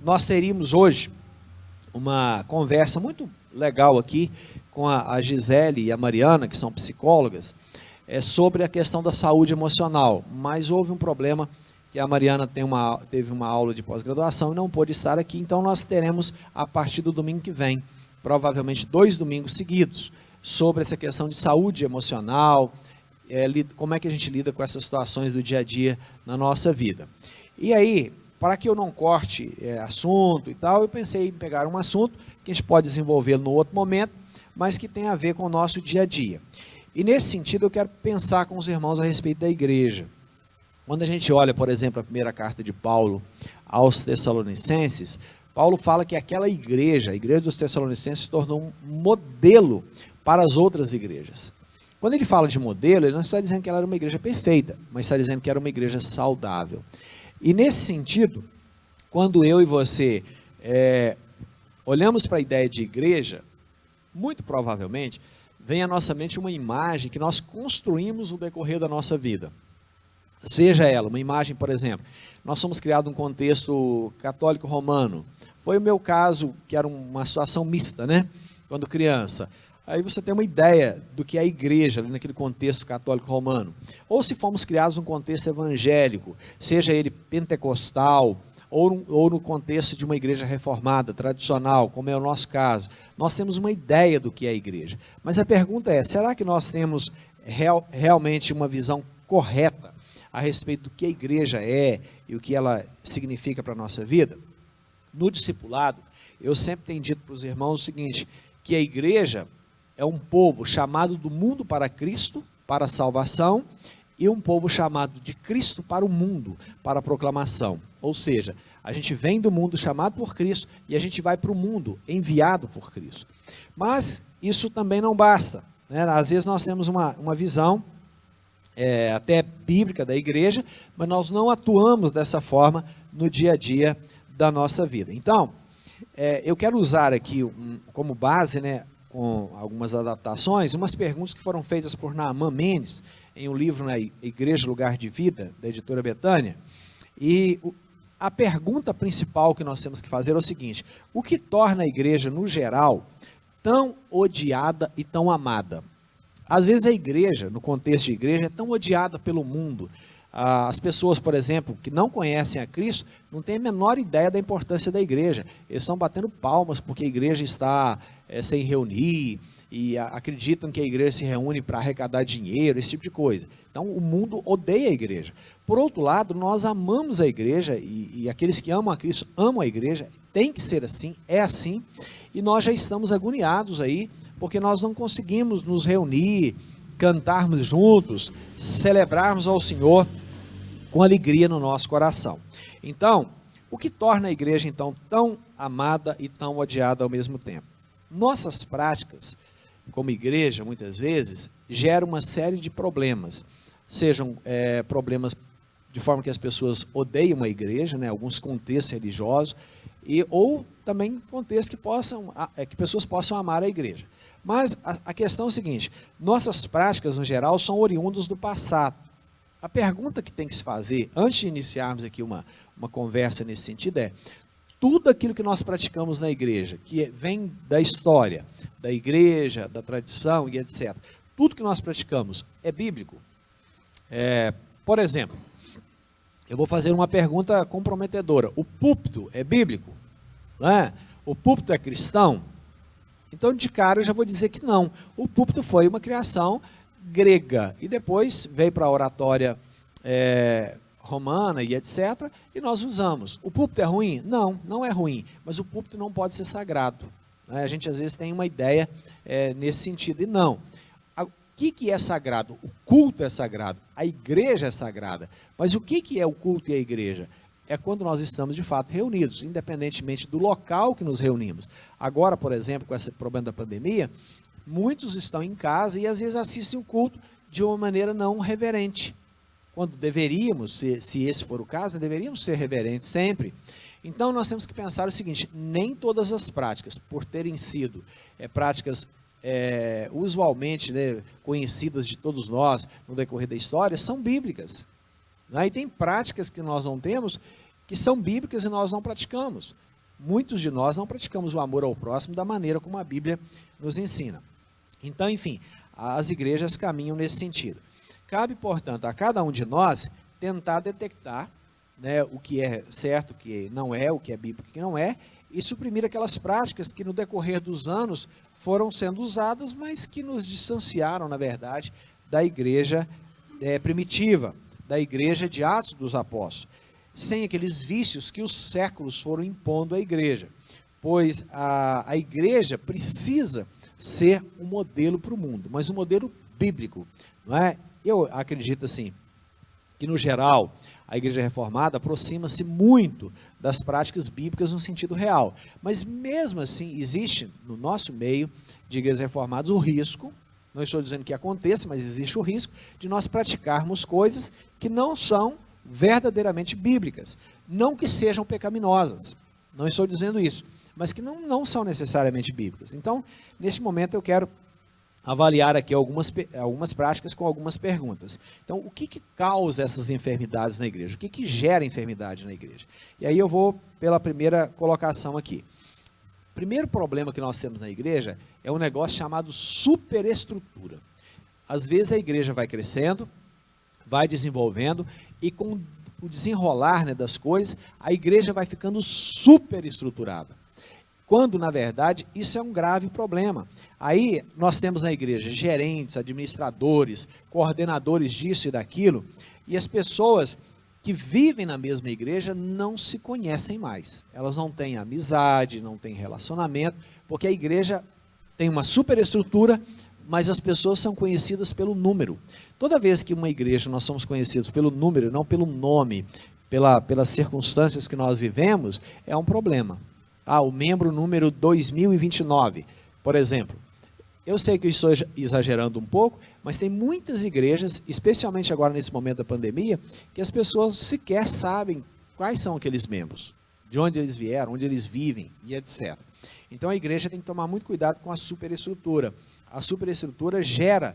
nós teríamos hoje uma conversa muito legal aqui com a Gisele e a Mariana, que são psicólogas, sobre a questão da saúde emocional, mas houve um problema que a Mariana teve uma aula de pós-graduação e não pôde estar aqui, então nós teremos a partir do domingo que vem, provavelmente 2 domingos seguidos, sobre essa questão de saúde emocional, como é que a gente lida com essas situações do dia a dia na nossa vida. E aí, para que eu não corte assunto e tal, eu pensei em pegar um assunto que a gente pode desenvolver no outro momento, mas que tem a ver com o nosso dia a dia. E nesse sentido eu quero pensar com os irmãos a respeito da igreja. Quando a gente olha, por exemplo, a primeira carta de Paulo aos Tessalonicenses, Paulo fala que aquela igreja, a igreja dos Tessalonicenses, se tornou um modelo para as outras igrejas. Quando ele fala de modelo, ele não está dizendo que ela era uma igreja perfeita, mas está dizendo que era uma igreja saudável. E nesse sentido, quando eu e você olhamos para a ideia de igreja, muito provavelmente vem à nossa mente uma imagem que nós construímos no decorrer da nossa vida. Seja ela uma imagem, por exemplo, nós somos criados num contexto católico romano. Foi o meu caso, que era uma situação mista, né? Quando criança. Aí você tem uma ideia do que é a igreja, ali naquele contexto católico romano. Ou se fomos criados num contexto evangélico, seja ele pentecostal, ou no contexto de uma igreja reformada, tradicional, como é o nosso caso, nós temos uma ideia do que é a igreja. Mas a pergunta é, será que nós temos realmente uma visão correta a respeito do que a igreja é e o que ela significa para a nossa vida? No discipulado, eu sempre tenho dito para os irmãos o seguinte, que a igreja é um povo chamado do mundo para Cristo, para a salvação, e um povo chamado de Cristo para o mundo, para a proclamação. Ou seja, a gente vem do mundo chamado por Cristo e a gente vai para o mundo enviado por Cristo. Mas isso também não basta, né? Às vezes nós temos uma visão até bíblica da igreja, mas nós não atuamos dessa forma no dia a dia da nossa vida. Então, eu quero usar aqui como base, né, com algumas adaptações, umas perguntas que foram feitas por Naaman Mendes, em um livro na Igreja Lugar de Vida, da editora Betânia, e a pergunta principal que nós temos que fazer é o seguinte, o que torna a igreja, no geral, tão odiada e tão amada? Às vezes a igreja, no contexto de igreja, é tão odiada pelo mundo. As pessoas, por exemplo, que não conhecem a Cristo, não têm a menor ideia da importância da igreja. Eles estão batendo palmas porque a igreja está sem reunir, e acreditam que a igreja se reúne para arrecadar dinheiro, esse tipo de coisa. Então o mundo odeia a igreja. Por outro lado, nós amamos a igreja, e aqueles que amam a Cristo amam a igreja, tem que ser assim, é assim, e nós já estamos agoniados aí, porque nós não conseguimos nos reunir, cantarmos juntos, celebrarmos ao Senhor com alegria no nosso coração. Então, o que torna a igreja então tão amada e tão odiada ao mesmo tempo? Nossas práticas, como igreja, muitas vezes, geram uma série de problemas, sejam problemas de forma que as pessoas odeiam a igreja, né, alguns contextos religiosos, ou também contextos que pessoas possam amar a igreja. Mas a questão é o seguinte, nossas práticas, no geral, são oriundas do passado. A pergunta que tem que se fazer, antes de iniciarmos aqui uma conversa nesse sentido, tudo aquilo que nós praticamos na igreja, que vem da história, da igreja, da tradição e etc., tudo que nós praticamos é bíblico? Por exemplo, eu vou fazer uma pergunta comprometedora, o púlpito é bíblico? Não é? O púlpito é cristão? Então, de cara, eu já vou dizer que não. O púlpito foi uma criação grega, e depois veio para a oratória romana e etc., e nós usamos. O púlpito é ruim? Não, não é ruim, mas o púlpito não pode ser sagrado. A gente, às vezes, tem uma ideia nesse sentido, e não. O que é sagrado? O culto é sagrado, a igreja é sagrada, mas o que é o culto e a igreja? É quando nós estamos de fato reunidos, independentemente do local que nos reunimos. Agora, por exemplo, com esse problema da pandemia, muitos estão em casa e às vezes assistem o culto de uma maneira não reverente. Quando deveríamos, se esse for o caso, deveríamos ser reverentes sempre. Então nós temos que pensar o seguinte, nem todas as práticas, por terem sido práticas usualmente conhecidas de todos nós no decorrer da história, são bíblicas. E tem práticas que nós não temos, que são bíblicas e nós não praticamos. muitos de nós não praticamos o amor ao próximo da maneira como a Bíblia nos ensina. Então, enfim, as igrejas caminham nesse sentido. Cabe, portanto, a cada um de nós tentar detectar, né, o que é certo, o que não é, o que é bíblico, o que não é, e suprimir aquelas práticas que no decorrer dos anos foram sendo usadas, mas que nos distanciaram, na verdade, da igreja primitiva, da igreja de Atos dos Apóstolos, sem aqueles vícios que os séculos foram impondo à igreja, pois a igreja precisa ser um modelo para o mundo, mas um modelo bíblico, não é? Eu acredito assim, que no geral, a igreja reformada aproxima-se muito das práticas bíblicas no sentido real, mas mesmo assim existe no nosso meio de igrejas reformadas o risco, não estou dizendo que aconteça, mas existe o risco de nós praticarmos coisas que não são verdadeiramente bíblicas, não que sejam pecaminosas, não estou dizendo isso, mas que não são necessariamente bíblicas. Então, neste momento eu quero avaliar aqui algumas práticas com algumas perguntas. Então, o que causa essas enfermidades na igreja? O que gera enfermidade na igreja? E aí eu vou pela primeira colocação aqui. O primeiro problema que nós temos na igreja é um negócio chamado superestrutura. Às vezes a igreja vai crescendo, vai desenvolvendo, e com o desenrolar, né, das coisas, a igreja vai ficando superestruturada. Quando, na verdade, isso é um grave problema. Aí, nós temos na igreja gerentes, administradores, coordenadores disso e daquilo, e as pessoas que vivem na mesma igreja não se conhecem mais. Elas não têm amizade, não têm relacionamento, porque a igreja tem uma superestrutura, mas as pessoas são conhecidas pelo número. Toda vez que uma igreja nós somos conhecidos pelo número, não pelo nome, pelas circunstâncias que nós vivemos, é um problema. O membro número 2029, por exemplo. Eu sei que eu estou exagerando um pouco, mas tem muitas igrejas, especialmente agora nesse momento da pandemia, que as pessoas sequer sabem quais são aqueles membros, de onde eles vieram, onde eles vivem e etc. Então a igreja tem que tomar muito cuidado com a superestrutura. A superestrutura gera,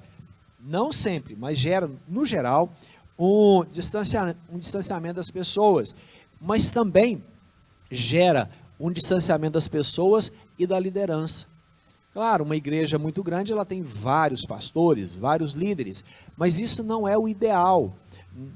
não sempre, mas gera, no geral, um distanciamento das pessoas, mas também gera um distanciamento das pessoas e da liderança. Claro, uma igreja muito grande, ela tem vários pastores, vários líderes, mas isso não é o ideal,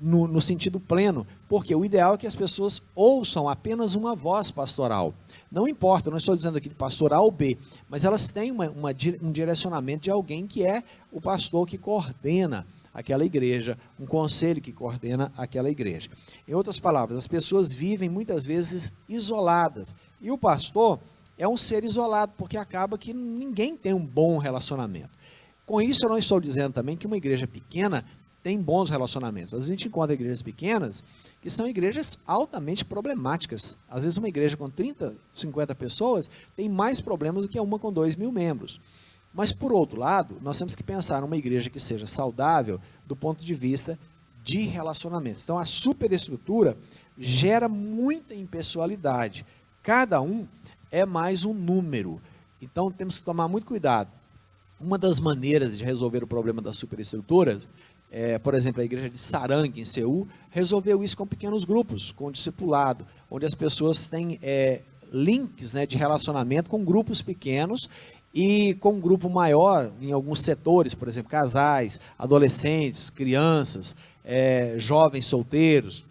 no sentido pleno, porque o ideal é que as pessoas ouçam apenas uma voz pastoral. Não importa, não estou dizendo aqui de pastor A ou B, mas elas têm um direcionamento de alguém que é o pastor que coordena aquela igreja, um conselho que coordena aquela igreja. Em outras palavras, as pessoas vivem muitas vezes isoladas, e o pastor é um ser isolado, porque acaba que ninguém tem um bom relacionamento. Com isso eu não estou dizendo também que uma igreja pequena tem bons relacionamentos. Às vezes a gente encontra igrejas pequenas que são igrejas altamente problemáticas. Às vezes uma igreja com 30, 50 pessoas tem mais problemas do que uma com 2.000 membros. Mas, por outro lado, nós temos que pensar numa igreja que seja saudável do ponto de vista de relacionamentos. Então, a superestrutura gera muita impessoalidade. Cada um é mais um número. Então, temos que tomar muito cuidado. Uma das maneiras de resolver o problema da superestrutura, por exemplo, a igreja de Sarang, em Seul, resolveu isso com pequenos grupos, com discipulado, onde as pessoas têm links, né, de relacionamento com grupos pequenos, e com um grupo maior em alguns setores, por exemplo, casais, adolescentes, crianças, jovens solteiros,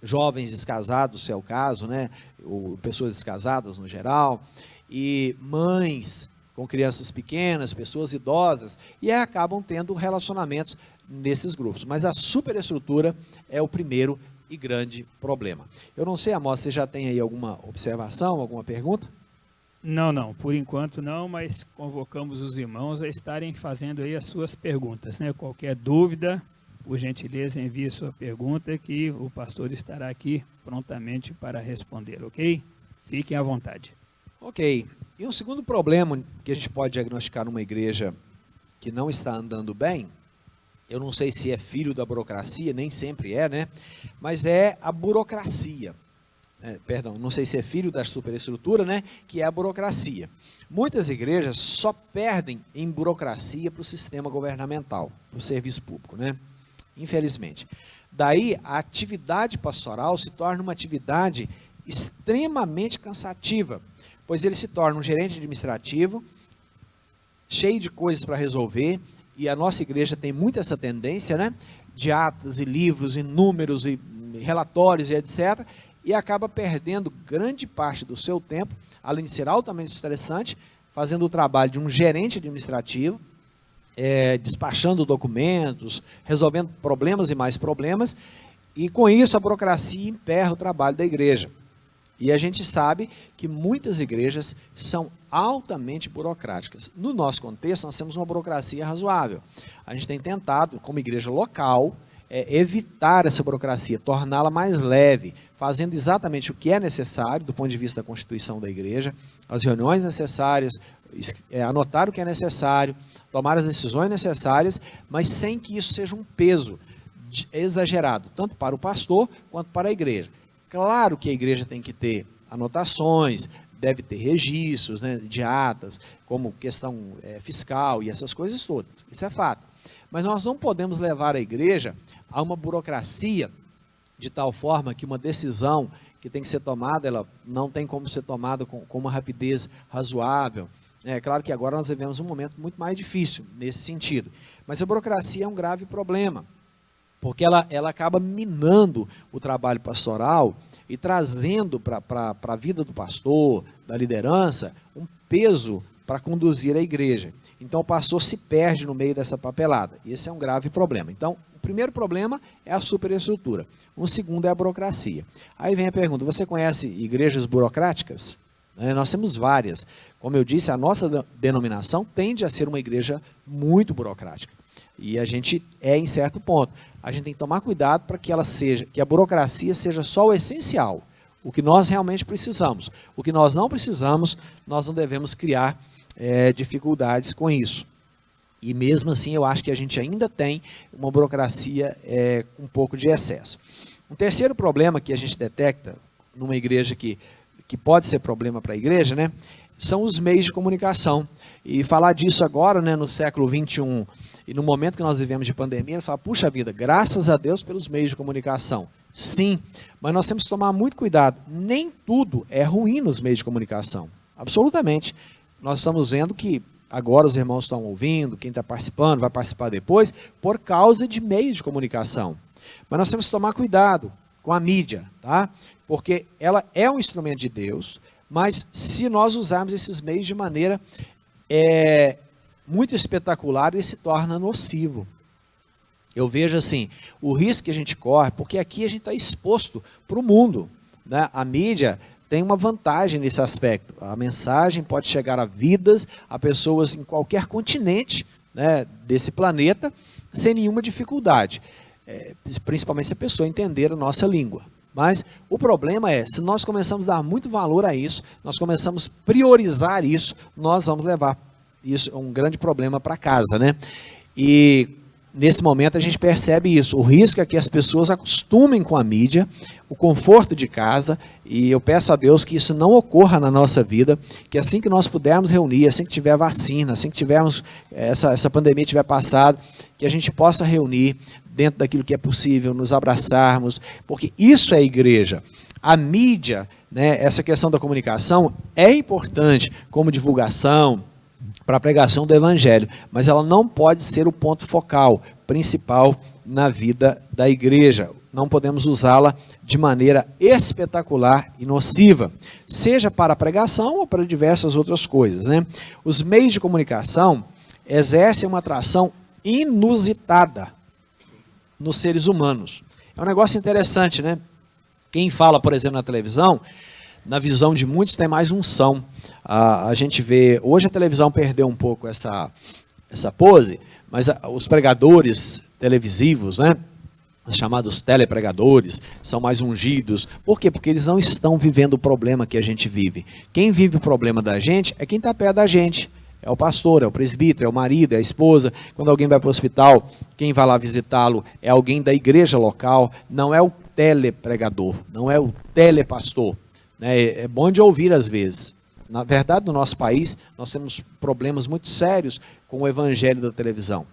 jovens descasados, se é o caso, né? Ou pessoas descasadas no geral, e mães com crianças pequenas, pessoas idosas, e aí acabam tendo relacionamentos nesses grupos. Mas a superestrutura é o primeiro e grande problema. Eu não sei, Amós, você já tem aí alguma observação, alguma pergunta? Não, por enquanto não, mas convocamos os irmãos a estarem fazendo aí as suas perguntas, né? Qualquer dúvida, por gentileza, envie sua pergunta que o pastor estará aqui prontamente para responder, ok? Fiquem à vontade. Ok. E um segundo problema que a gente pode diagnosticar numa igreja que não está andando bem, eu não sei se é filho da burocracia, nem sempre é, né? Mas é a burocracia. Não sei se é filho da superestrutura, né, que é a burocracia. Muitas igrejas só perdem em burocracia para o sistema governamental, para o serviço público, né? Infelizmente. Daí, a atividade pastoral se torna uma atividade extremamente cansativa, pois ele se torna um gerente administrativo, cheio de coisas para resolver, e a nossa igreja tem muito essa tendência, né, de atas e livros e números e relatórios e etc., e acaba perdendo grande parte do seu tempo, além de ser altamente estressante, fazendo o trabalho de um gerente administrativo, despachando documentos, resolvendo problemas e mais problemas, e com isso a burocracia emperra o trabalho da igreja. E a gente sabe que muitas igrejas são altamente burocráticas. No nosso contexto, nós temos uma burocracia razoável. A gente tem tentado, como igreja local, evitar essa burocracia, torná-la mais leve, fazendo exatamente o que é necessário do ponto de vista da constituição da igreja, as reuniões necessárias, anotar o que é necessário, tomar as decisões necessárias, mas sem que isso seja um peso exagerado, tanto para o pastor quanto para a igreja. Claro que a igreja tem que ter anotações, deve ter registros, né, de atas, como questão fiscal e essas coisas todas, isso é fato. Mas nós não podemos levar a igreja a uma burocracia de tal forma que uma decisão que tem que ser tomada, ela não tem como ser tomada com uma rapidez razoável. É claro que agora nós vivemos um momento muito mais difícil nesse sentido, mas a burocracia é um grave problema, porque ela acaba minando o trabalho pastoral e trazendo para a vida do pastor, da liderança, um peso para conduzir a igreja. Então o pastor se perde no meio dessa papelada, e esse é um grave problema. Então, o primeiro problema é a superestrutura, o segundo é a burocracia. Aí vem a pergunta, você conhece igrejas burocráticas? Nós temos várias. Como eu disse, a nossa denominação tende a ser uma igreja muito burocrática. E a gente em certo ponto. A gente tem que tomar cuidado para que que a burocracia seja só o essencial, o que nós realmente precisamos. O que nós não precisamos, nós não devemos criar dificuldades com isso. E mesmo assim, eu acho que a gente ainda tem uma burocracia com um pouco de excesso. Um terceiro problema que a gente detecta numa igreja que pode ser problema para a igreja, né, são os meios de comunicação. E falar disso agora, né, no século XXI, e no momento que nós vivemos de pandemia, falar, puxa vida, graças a Deus pelos meios de comunicação. Sim, mas nós temos que tomar muito cuidado. Nem tudo é ruim nos meios de comunicação. Absolutamente. Nós estamos vendo que agora os irmãos estão ouvindo, quem está participando vai participar depois, por causa de meios de comunicação. Mas nós temos que tomar cuidado com a mídia, tá? Porque ela é um instrumento de Deus, mas se nós usarmos esses meios de maneira muito espetacular, ele se torna nocivo. Eu vejo assim, o risco que a gente corre, porque aqui a gente está exposto para o mundo, né? A mídia tem uma vantagem nesse aspecto, a mensagem pode chegar a vidas, a pessoas em qualquer continente, né, desse planeta, sem nenhuma dificuldade, principalmente se a pessoa entender a nossa língua. Mas o problema se nós começamos a dar muito valor a isso, nós começamos a priorizar isso, nós vamos levar isso um grande problema para casa, né? E nesse momento a gente percebe isso, o risco é que as pessoas acostumem com a mídia, o conforto de casa, e eu peço a Deus que isso não ocorra na nossa vida, que assim que nós pudermos reunir, assim que tiver vacina, assim que tivermos essa pandemia tiver passado, que a gente possa reunir dentro daquilo que é possível, nos abraçarmos, porque isso é igreja. A mídia, né, essa questão da comunicação é importante como divulgação, para a pregação do evangelho, mas ela não pode ser o ponto focal, principal na vida da igreja. Não podemos usá-la de maneira espetacular e nociva, seja para a pregação ou para diversas outras coisas, né? Os meios de comunicação exercem uma atração inusitada nos seres humanos. É um negócio interessante, né? Quem fala, por exemplo, na televisão, na visão de muitos tem mais unção. A gente vê, hoje a televisão perdeu um pouco essa pose, mas os pregadores televisivos, né, os chamados telepregadores, são mais ungidos. Por quê? Porque eles não estão vivendo o problema que a gente vive. Quem vive o problema da gente é quem está perto da gente. É o pastor, é o presbítero, é o marido, é a esposa. Quando alguém vai para o hospital, quem vai lá visitá-lo é alguém da igreja local, não é o telepregador, não é o telepastor. É bom de ouvir às vezes. Na verdade, no nosso país, nós temos problemas muito sérios com o evangelho da televisão.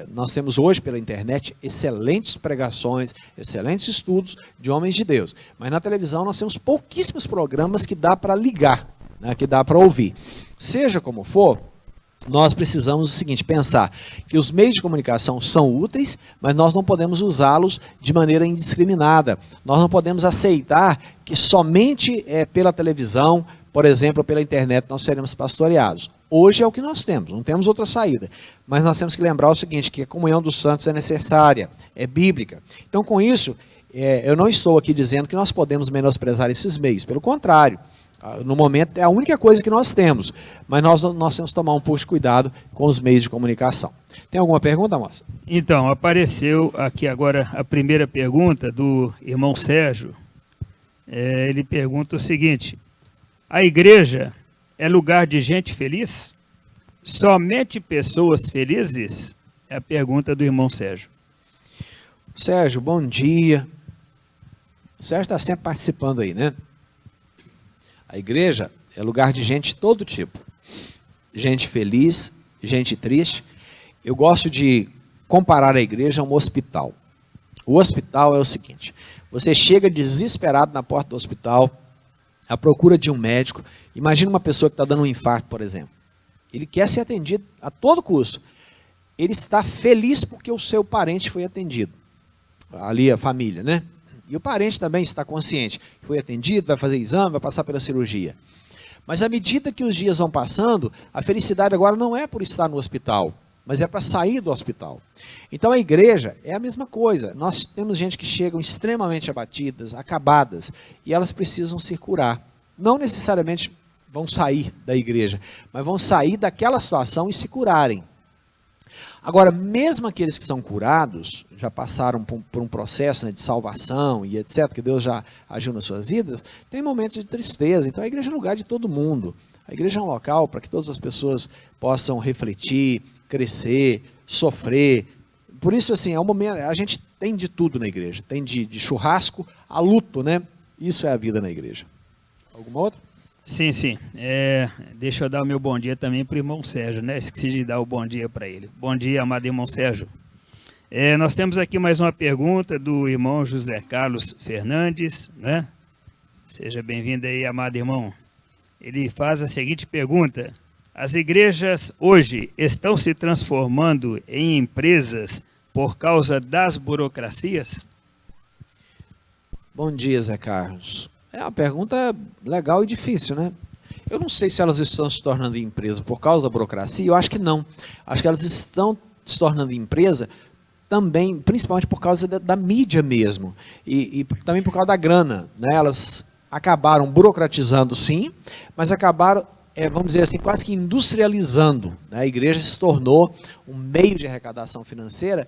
nós temos hoje pela internet excelentes pregações, excelentes estudos de homens de Deus. Mas na televisão nós temos pouquíssimos programas que dá para ligar, né, que dá para ouvir. Seja como for, nós precisamos o seguinte, pensar que os meios de comunicação são úteis, mas nós não podemos usá-los de maneira indiscriminada. Nós não podemos aceitar que somente pela televisão, por exemplo, pela internet, nós seremos pastoreados. Hoje é o que nós temos, não temos outra saída. Mas nós temos que lembrar o seguinte, que a comunhão dos santos é necessária, é bíblica. Então, com isso, eu não estou aqui dizendo que nós podemos menosprezar esses meios. Pelo contrário, no momento é a única coisa que nós temos. Mas nós temos que tomar um pouco de cuidado com os meios de comunicação. Tem alguma pergunta, moça? Então, apareceu aqui agora a primeira pergunta do irmão Sérgio. Ele pergunta o seguinte: a igreja é lugar de gente feliz? Somente pessoas felizes? É a pergunta do irmão Sérgio. Sérgio, bom dia. O Sérgio está sempre participando aí, né? A igreja é lugar de gente de todo tipo. Gente feliz, gente triste. Eu gosto de comparar a igreja a um hospital. O hospital é o seguinte: você chega desesperado na porta do hospital, à procura de um médico. Imagina uma pessoa que está dando um infarto, por exemplo. Ele quer ser atendido a todo custo. Ele está feliz porque o seu parente foi atendido. Ali a família, né? E o parente também está consciente. Foi atendido, vai fazer exame, vai passar pela cirurgia. Mas à medida que os dias vão passando, a felicidade agora não é por estar no hospital, mas é para sair do hospital. Então a igreja é a mesma coisa. Nós temos gente que chegam extremamente abatidas, acabadas, e elas precisam se curar. Não necessariamente vão sair da igreja, mas vão sair daquela situação e se curarem. Agora, mesmo aqueles que são curados, já passaram por um processo, né, de salvação e etc., que Deus já agiu nas suas vidas, tem momentos de tristeza. Então a igreja é um lugar de todo mundo. A igreja é um local para que todas as pessoas possam refletir, crescer, sofrer. Por isso, assim, é um momento, a gente tem de tudo na igreja. Tem de churrasco a luto, né? Isso é a vida na igreja. Alguma outra? Sim, sim. Deixa eu dar o meu bom dia também para o irmão Sérgio, né? Esqueci de dar o bom dia para ele. Bom dia, amado irmão Sérgio. Nós temos aqui mais uma pergunta do irmão José Carlos Fernandes, né? Seja bem-vindo aí, amado irmão. Ele faz a seguinte pergunta: as igrejas hoje estão se transformando em empresas por causa das burocracias? Bom dia, Zé Carlos. É uma pergunta legal e difícil, né? Eu não sei se elas estão se tornando empresa por causa da burocracia, eu acho que não. Acho que elas estão se tornando empresa também, principalmente por causa da mídia mesmo, e também por causa da grana, né? Elas acabaram burocratizando, sim, mas acabaram, vamos dizer assim, quase que industrializando, né? A igreja se tornou um meio de arrecadação financeira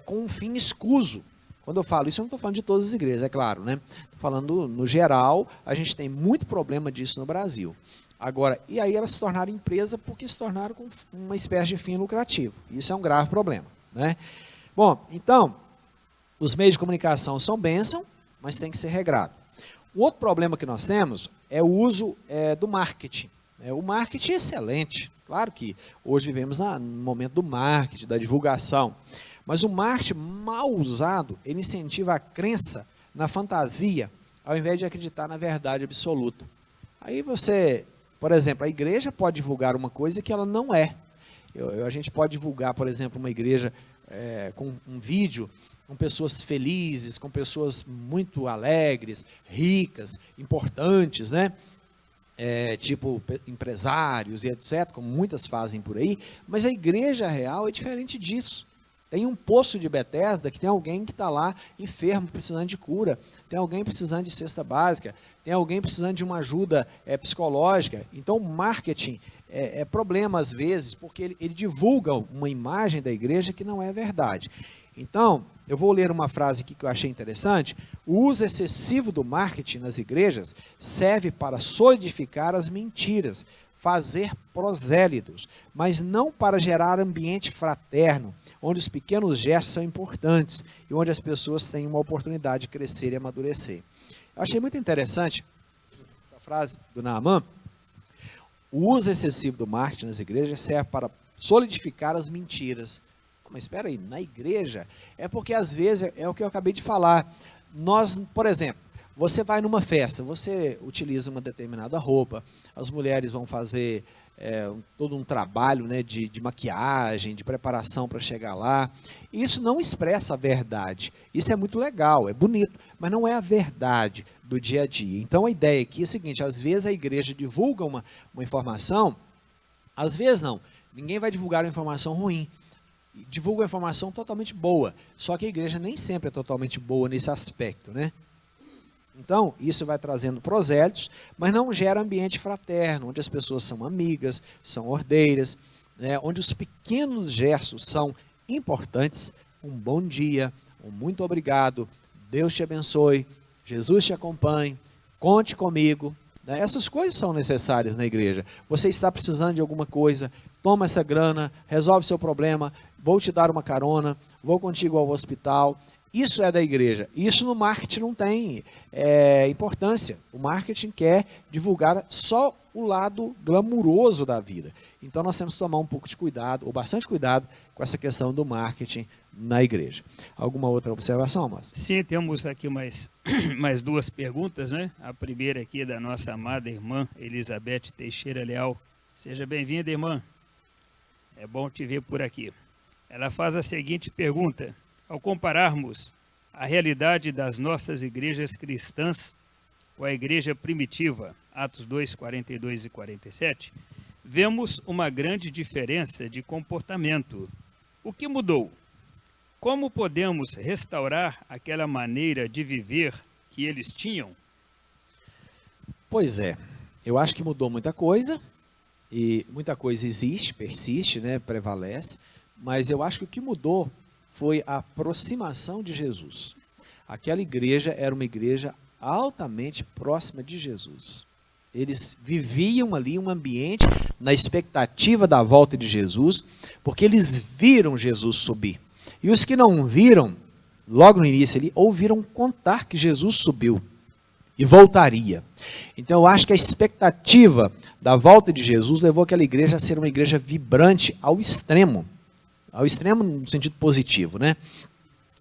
com um fim escuso. Quando eu falo isso, eu não estou falando de todas as igrejas, é claro, né? Estou falando no geral, a gente tem muito problema disso no Brasil. Agora, e aí elas se tornaram empresa porque se tornaram com uma espécie de fim lucrativo. Isso é um grave problema, né? Bom, então, os meios de comunicação são bênção, mas tem que ser regrado. O outro problema que nós temos é o uso do marketing. O marketing é excelente. Claro que hoje vivemos no momento do marketing, da divulgação. Mas o marketing mal usado, ele incentiva a crença na fantasia, ao invés de acreditar na verdade absoluta. Aí você, por exemplo, a igreja pode divulgar uma coisa que ela não é. A gente pode divulgar, por exemplo, uma igreja com um vídeo, com pessoas felizes, com pessoas muito alegres, ricas, importantes, né? Tipo empresários e etc., como muitas fazem por aí, mas a igreja real é diferente disso. Tem um poço de Betesda que tem alguém que está lá enfermo, precisando de cura, tem alguém precisando de cesta básica, tem alguém precisando de uma ajuda psicológica. Então o marketing é problema às vezes, porque ele divulga uma imagem da igreja que não é verdade. Então, eu vou ler uma frase aqui que eu achei interessante. O uso excessivo do marketing nas igrejas serve para solidificar as mentiras, fazer prosélitos, mas não para gerar ambiente fraterno, onde os pequenos gestos são importantes e onde as pessoas têm uma oportunidade de crescer e amadurecer. Eu achei muito interessante essa frase do Naaman. O uso excessivo do marketing nas igrejas serve para solidificar as mentiras, Mas espera aí, na igreja? É porque às vezes, é o que eu acabei de falar, nós, por exemplo, você vai numa festa, você utiliza uma determinada roupa, as mulheres vão fazer todo um trabalho, né, de maquiagem, de preparação para chegar lá. Isso não expressa a verdade. Isso é muito legal, é bonito, mas não é a verdade do dia a dia. Então a ideia aqui é a seguinte, às vezes a igreja divulga uma informação, às vezes não, ninguém vai divulgar uma informação ruim, divulga uma informação totalmente boa, só que a igreja nem sempre é totalmente boa nesse aspecto, né? Então, isso vai trazendo prosélitos, mas não gera ambiente fraterno, onde as pessoas são amigas, são ordeiras, né, onde os pequenos gestos são importantes. Um bom dia, um muito obrigado, Deus te abençoe, Jesus te acompanhe, conte comigo. Né, essas coisas são necessárias na igreja. Você está precisando de alguma coisa, toma essa grana, resolve seu problema, vou te dar uma carona, vou contigo ao hospital. Isso é da igreja. Isso no marketing não tem importância. O marketing quer divulgar só o lado glamuroso da vida. Então nós temos que tomar um pouco de cuidado, ou bastante cuidado, com essa questão do marketing na igreja. Alguma outra observação, Márcio? Sim, temos aqui mais duas perguntas, né? A primeira aqui é da nossa amada irmã Elizabeth Teixeira Leal. Seja bem-vinda, irmã. É bom te ver por aqui. Ela faz a seguinte pergunta. Ao compararmos a realidade das nossas igrejas cristãs com a igreja primitiva, Atos 2, 42 e 47, vemos uma grande diferença de comportamento. O que mudou? Como podemos restaurar aquela maneira de viver que eles tinham? Pois é, eu acho que mudou muita coisa, e muita coisa existe, persiste, né, prevalece, mas eu acho que o que mudou foi a aproximação de Jesus. Aquela igreja era uma igreja altamente próxima de Jesus. Eles viviam ali um ambiente na expectativa da volta de Jesus, porque eles viram Jesus subir. E os que não viram, logo no início ali, ouviram contar que Jesus subiu e voltaria. Então eu acho que a expectativa da volta de Jesus levou aquela igreja a ser uma igreja vibrante ao extremo no sentido positivo, né?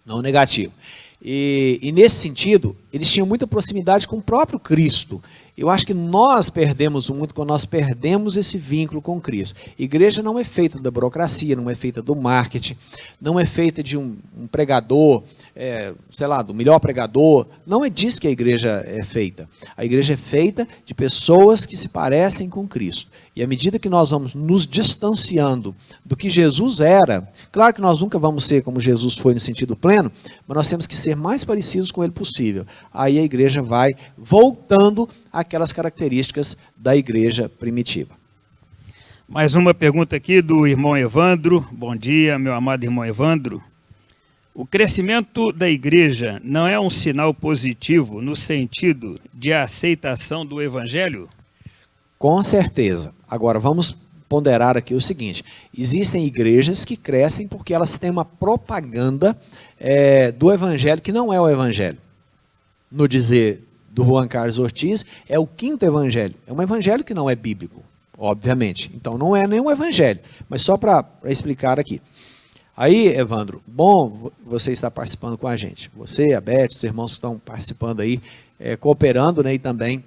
Não negativo. E nesse sentido, eles tinham muita proximidade com o próprio Cristo. Eu acho que nós perdemos muito quando nós perdemos esse vínculo com Cristo. Igreja não é feita da burocracia, não é feita do marketing, não é feita de um pregador, sei lá, do melhor pregador. Não é disso que a igreja é feita. A igreja é feita de pessoas que se parecem com Cristo. E à medida que nós vamos nos distanciando do que Jesus era, claro que nós nunca vamos ser como Jesus foi no sentido pleno, mas nós temos que ser mais parecidos com Ele possível. Aí a igreja vai voltando àquelas características da igreja primitiva. Mais uma pergunta aqui do irmão Evandro. Bom dia, meu amado irmão Evandro. O crescimento da igreja não é um sinal positivo no sentido de aceitação do evangelho? Com certeza. Agora, vamos ponderar aqui o seguinte. Existem igrejas que crescem porque elas têm uma propaganda do evangelho que não é o evangelho. No dizer do Juan Carlos Ortiz, é o quinto evangelho. É um evangelho que não é bíblico, obviamente. Então, não é nenhum evangelho. Mas só para explicar aqui. Aí, Evandro, bom você estar participando com a gente. Você, a Beth, os irmãos que estão participando aí, cooperando, né, e também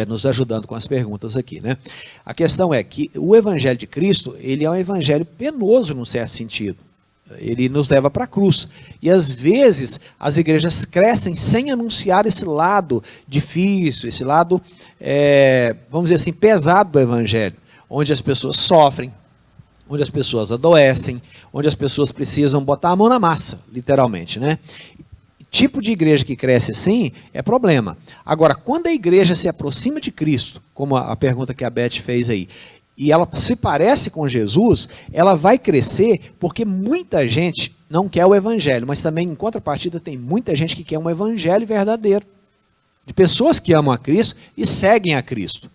nos ajudando com as perguntas aqui, né? A questão é que o evangelho de Cristo, ele é um evangelho penoso num certo sentido. Ele nos leva para a cruz. E às vezes as igrejas crescem sem anunciar esse lado difícil, esse lado, vamos dizer assim, pesado do evangelho, onde as pessoas sofrem, onde as pessoas adoecem, onde as pessoas precisam botar a mão na massa, literalmente, né? Tipo de igreja que cresce assim é problema. Agora, quando a igreja se aproxima de Cristo, como a pergunta que a Beth fez aí, e ela se parece com Jesus, ela vai crescer porque muita gente não quer o evangelho, mas também, em contrapartida, tem muita gente que quer um evangelho verdadeiro, de pessoas que amam a Cristo e seguem a Cristo.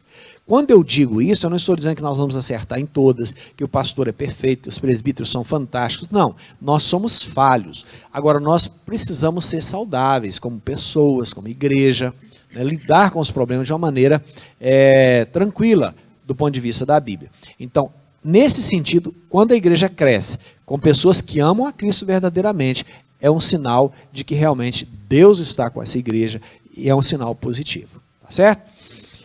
Quando eu digo isso, eu não estou dizendo que nós vamos acertar em todas, que o pastor é perfeito, que os presbíteros são fantásticos. Não, nós somos falhos. Agora, nós precisamos ser saudáveis como pessoas, como igreja, né, lidar com os problemas de uma maneira tranquila, do ponto de vista da Bíblia. Então, nesse sentido, quando a igreja cresce com pessoas que amam a Cristo verdadeiramente, é um sinal de que realmente Deus está com essa igreja e é um sinal positivo. Tá certo?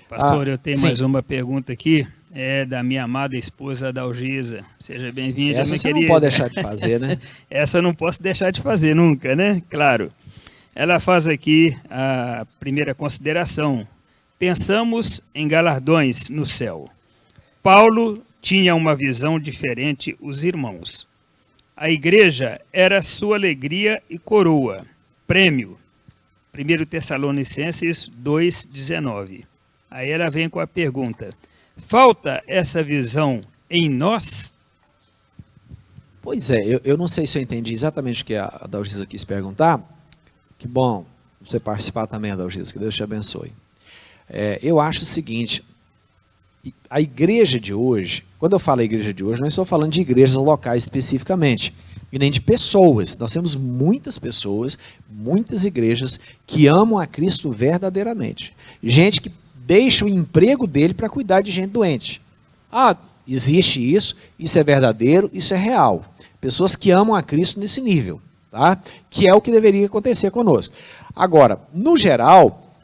Pastor, eu tenho sim. mais uma pergunta aqui, é da minha amada esposa Adalgisa. Seja bem-vinda, Essa minha você querida. não pode deixar de fazer, né? Essa eu não posso deixar de fazer nunca, né? Claro. Ela faz aqui a primeira consideração. Pensamos em galardões no céu. Paulo tinha uma visão diferente, os irmãos. A igreja era sua alegria e coroa, prêmio. 1 Tessalonicenses 2,19. Aí ela vem com a pergunta: falta essa visão em nós? Pois é, eu não sei se eu entendi exatamente o que a Adalgisa quis perguntar. Que bom você participar também, Adalgisa, que Deus te abençoe. Eu acho o seguinte, a igreja de hoje, quando eu falo igreja de hoje, não estou falando de igrejas locais especificamente, e nem de pessoas. Nós temos muitas pessoas, muitas igrejas que amam a Cristo verdadeiramente. Gente que deixa o emprego dele para cuidar de gente doente. Existe isso é verdadeiro, isso é real. Pessoas que amam a Cristo nesse nível, tá? Que é o que deveria acontecer conosco. Agora, no geral,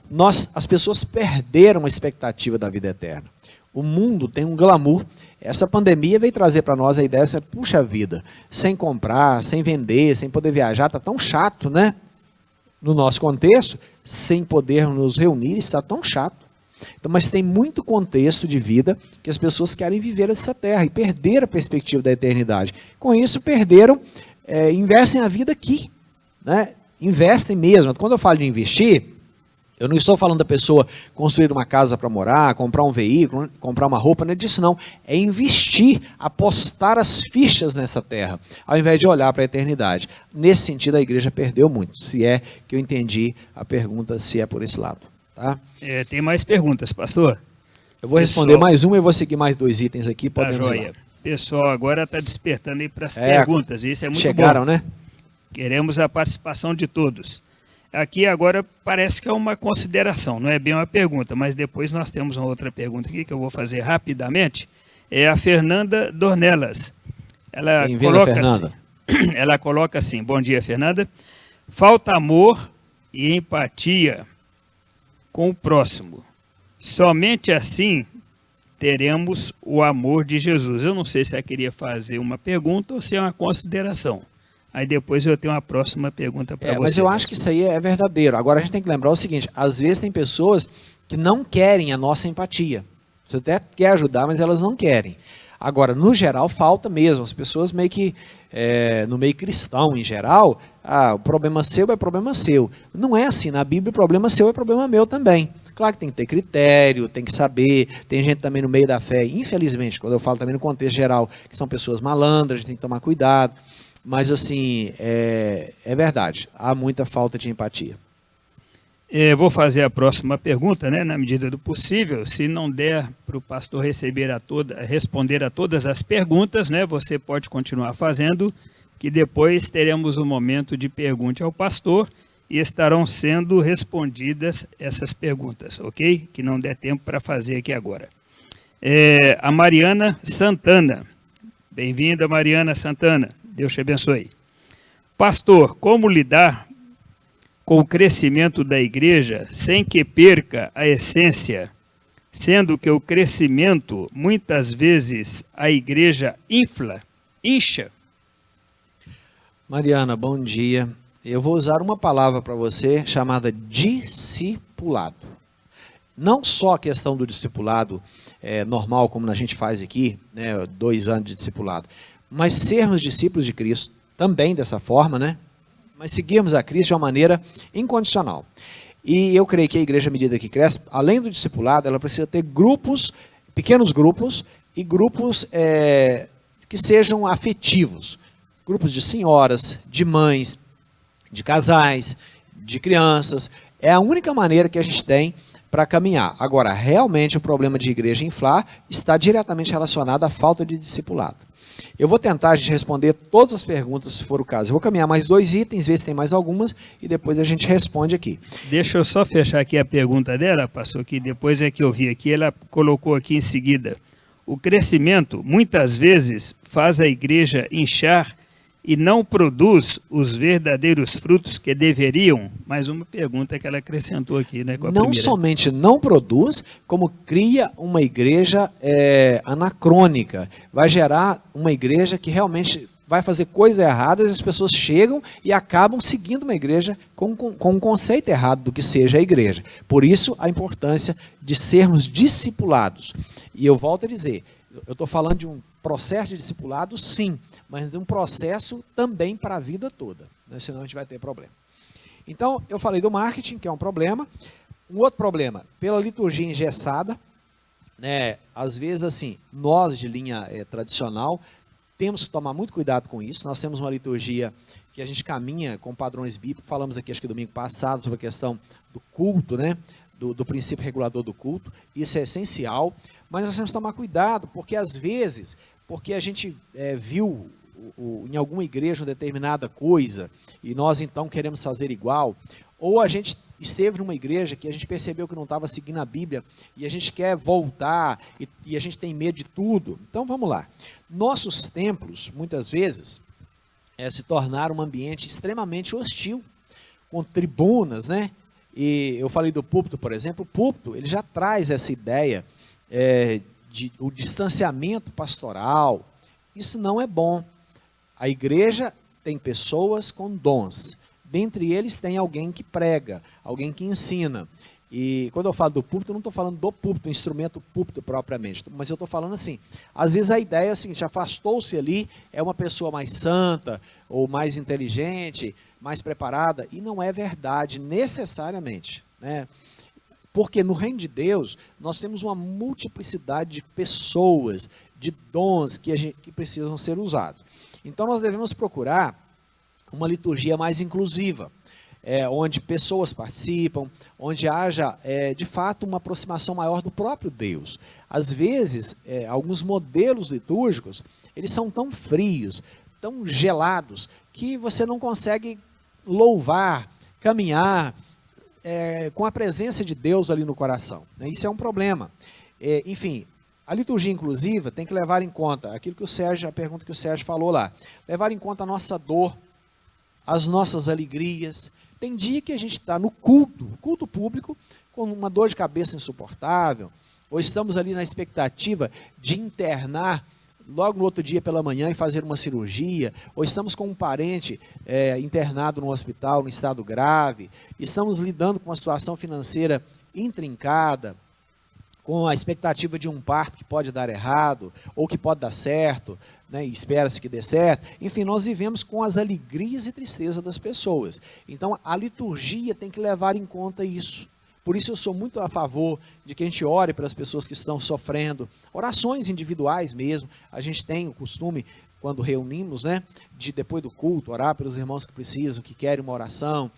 as pessoas perderam a expectativa da vida eterna. O mundo tem um glamour. Essa pandemia veio trazer para nós a ideia de, puxa vida, sem comprar, sem vender, sem poder viajar, está tão chato, né? No nosso contexto, sem poder nos reunir, está tão chato. Então, mas tem muito contexto de vida que as pessoas querem viver essa terra e perderam a perspectiva da eternidade. Com isso, investem a vida aqui, né? Investem mesmo. Quando eu falo de investir, eu não estou falando da pessoa construir uma casa para morar, comprar um veículo, comprar uma roupa, não é disso não. É investir, apostar as fichas nessa terra, ao invés de olhar para a eternidade. Nesse sentido, a igreja perdeu muito, se é que eu entendi a pergunta, se é por esse lado. Tá? Tem mais perguntas, pastor? Eu vou responder mais uma e vou seguir mais 2 itens aqui. Podemos ir lá. Pessoal, agora está despertando aí para as perguntas, isso é muito chegaram, bom. Né? Queremos a participação de todos. Aqui agora parece que é uma consideração, não é bem uma pergunta, mas depois nós temos uma outra pergunta aqui que eu vou fazer rapidamente. É a Fernanda Dornelas. Ela coloca assim, bom dia, Fernanda. Falta amor e empatia com o próximo. Somente assim teremos o amor de Jesus. Eu não sei se ela queria fazer uma pergunta ou se é uma consideração. Aí depois eu tenho uma próxima pergunta para você. Mas eu acho que isso aí é verdadeiro. Agora a gente tem que lembrar o seguinte, às vezes tem pessoas que não querem a nossa empatia. Você até quer ajudar, mas elas não querem. Agora, no geral, falta mesmo. As pessoas meio que, no meio cristão em geral, o problema seu é problema seu. Não é assim, na Bíblia o problema seu é problema meu também. Claro que tem que ter critério, tem que saber, tem gente também no meio da fé, infelizmente, quando eu falo também no contexto geral, que são pessoas malandras, a gente tem que tomar cuidado. Mas assim, é verdade, há muita falta de empatia. Vou fazer a próxima pergunta, né, na medida do possível. Se não der para o pastor responder a todas as perguntas, né, você pode continuar fazendo, que depois teremos um momento de pergunta ao pastor e estarão sendo respondidas essas perguntas, ok? Que não der tempo para fazer aqui agora. A Mariana Santana. Bem-vinda, Mariana Santana. Deus te abençoe. Pastor, como lidar com o crescimento da igreja sem que perca a essência, sendo que o crescimento, muitas vezes, a igreja incha? Mariana, bom dia. Eu vou usar uma palavra para você chamada discipulado. Não só a questão do discipulado normal, como a gente faz aqui, né, 2 anos de discipulado, mas sermos discípulos de Cristo também dessa forma, né? Mas seguirmos a Cristo de uma maneira incondicional. E eu creio que a igreja, à medida que cresce, além do discipulado, ela precisa ter grupos, pequenos grupos, e grupos que sejam afetivos. Grupos de senhoras, de mães, de casais, de crianças. É a única maneira que a gente tem para caminhar. Agora, realmente o problema de igreja inflar está diretamente relacionado à falta de discipulado. Eu vou tentar a gente responder todas as perguntas, se for o caso. Eu vou caminhar mais 2 itens, ver se tem mais algumas, e depois a gente responde aqui. Deixa eu só fechar aqui a pergunta dela, pastor, que depois é que eu vi aqui, ela colocou aqui em seguida. O crescimento, muitas vezes, faz a igreja inchar e não produz os verdadeiros frutos que deveriam. Mais uma pergunta que ela acrescentou aqui, né, com a Não primeira. somente não produz, como cria uma igreja anacrônica. Vai gerar uma igreja que realmente vai fazer coisas erradas, as pessoas chegam e acabam seguindo uma igreja com um conceito errado do que seja a igreja. Por isso, a importância de sermos discipulados. E eu volto a dizer, eu estou falando de um processo de discipulado, sim, mas de um processo também para a vida toda, né? Senão a gente vai ter problema. Então, eu falei do marketing, que é um problema. Um outro problema, pela liturgia engessada, né? Às vezes, assim, nós de linha tradicional, temos que tomar muito cuidado com isso. Nós temos uma liturgia que a gente caminha com padrões bíblicos. Falamos aqui, acho que domingo passado, sobre a questão do culto, né? Do princípio regulador do culto. Isso é essencial. Mas nós temos que tomar cuidado, porque às vezes, porque a gente viu em alguma igreja uma determinada coisa, e nós então queremos fazer igual, ou a gente esteve numa igreja que a gente percebeu que não estava seguindo a Bíblia, e a gente quer voltar, e a gente tem medo de tudo. Então vamos lá. Nossos templos, muitas vezes, se tornaram um ambiente extremamente hostil, com tribunas, né? E eu falei do púlpito, por exemplo. O púlpito, ele já traz essa ideia de o distanciamento pastoral. Isso não é bom. A igreja tem pessoas com dons. Dentre eles tem alguém que prega, alguém que ensina. E quando eu falo do púlpito, eu não estou falando do púlpito, o instrumento púlpito propriamente, mas eu estou falando assim, às vezes a ideia é assim, se afastou-se ali, é uma pessoa mais santa, ou mais inteligente, mais preparada, e não é verdade, necessariamente, né? Porque no reino de Deus, nós temos uma multiplicidade de pessoas, de dons que precisam ser usados. Então nós devemos procurar uma liturgia mais inclusiva, onde pessoas participam, onde haja, de fato, uma aproximação maior do próprio Deus. Às vezes, alguns modelos litúrgicos, eles são tão frios, tão gelados, que você não consegue louvar, caminhar com a presença de Deus ali no coração, né? Isso é um problema. Enfim, a liturgia inclusiva tem que levar em conta aquilo que a pergunta que o Sérgio falou lá, levar em conta a nossa dor, as nossas alegrias. Tem dia que a gente está no culto público, com uma dor de cabeça insuportável, ou estamos ali na expectativa de internar logo no outro dia pela manhã e fazer uma cirurgia, ou estamos com um parente internado no hospital, no estado grave, estamos lidando com uma situação financeira intrincada, com a expectativa de um parto que pode dar errado, ou que pode dar certo, né, e espera-se que dê certo. Enfim, nós vivemos com as alegrias e tristezas das pessoas. Então, a liturgia tem que levar em conta isso. Por isso eu sou muito a favor de que a gente ore para as pessoas que estão sofrendo, orações individuais mesmo. A gente tem o costume, quando reunimos, né, de depois do culto, orar pelos irmãos que precisam, que querem uma oração,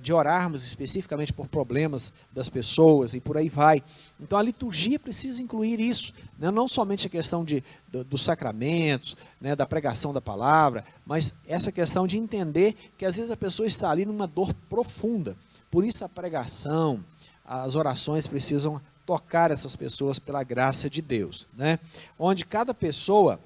de orarmos especificamente por problemas das pessoas e por aí vai. Então a liturgia precisa incluir isso, né, não somente a questão dos sacramentos, né, da pregação da palavra, mas essa questão de entender que às vezes a pessoa está ali numa dor profunda. Por isso a pregação, as orações precisam tocar essas pessoas pela graça de Deus, né? Onde cada pessoa